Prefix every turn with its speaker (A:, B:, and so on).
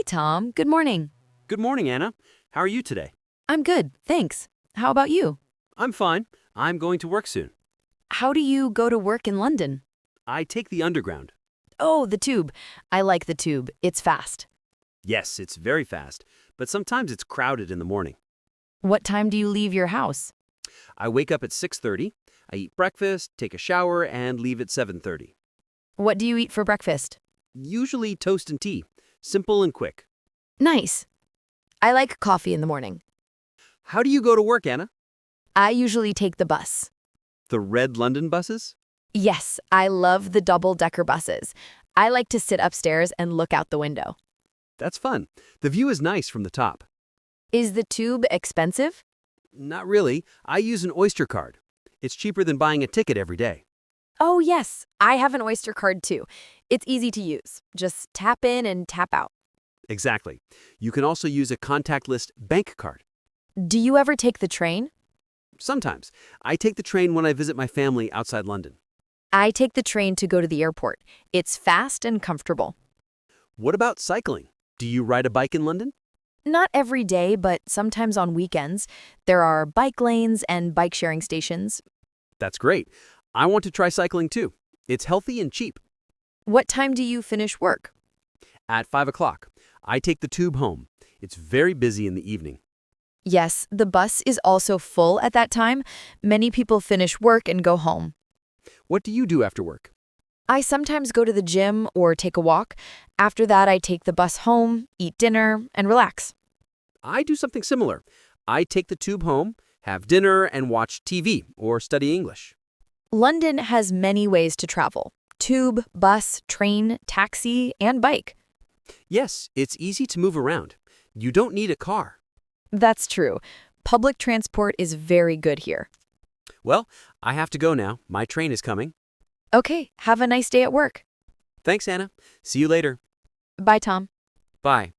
A: Hi, Tom. Good morning.
B: Good morning, Anna. How are you today?
A: I'm good, thanks. How about you?
B: I'm fine. I'm going to work soon.
A: How do you go to work in London?
B: I take the underground.
A: Oh, the tube. I like the tube. It's fast.
B: Yes, it's very fast, but sometimes it's crowded in the morning.
A: What time do you leave your house?
B: I wake up at 6:30, I eat breakfast, take a shower, and leave at 7:30.
A: What do you eat for breakfast?
B: Usually toast and tea. Simple and quick.
A: Nice. I like coffee in the morning.
B: How do you go to work, Anna?
A: I usually take the bus.
B: The red London buses?
A: Yes, I love the double-decker buses. I like to sit upstairs and look out the window.
B: That's fun. The view is nice from the top.
A: Is the tube expensive?
B: Not really. I use an Oyster card. It's cheaper than buying a ticket every day.
A: Oh, yes. I have an Oyster card too. It's easy to use. Just tap in and tap out.
B: Exactly. You can also use a contactless bank card.
A: Do you ever take the train?
B: Sometimes. I take the train when I visit my family outside London.
A: I take the train to go to the airport. It's fast and comfortable.
B: What about cycling? Do you ride a bike in London?
A: Not every day, but sometimes on weekends. There are bike lanes and bike sharing stations.
B: That's great. I want to try cycling too. It's healthy and cheap.
A: What time do you finish work?
B: At 5 o'clock, I take the tube home. It's very busy in the evening.
A: Yes, the bus is also full at that time. Many people finish work and go home.
B: What do you do after work?
A: I sometimes go to the gym or take a walk. After that, I take the bus home, eat dinner, and relax.
B: I do something similar. I take the tube home, have dinner, and watch TV or study English.
A: London has many ways to travel: tube, bus, train, taxi, and bike.
B: Yes, it's easy to move around. You don't need a car.
A: That's true. Public transport is very good here.
B: Well, I have to go now. My train is coming.
A: Okay, have a nice day at work.
B: Thanks, Anna. See you later.
A: Bye, Tom.
B: Bye.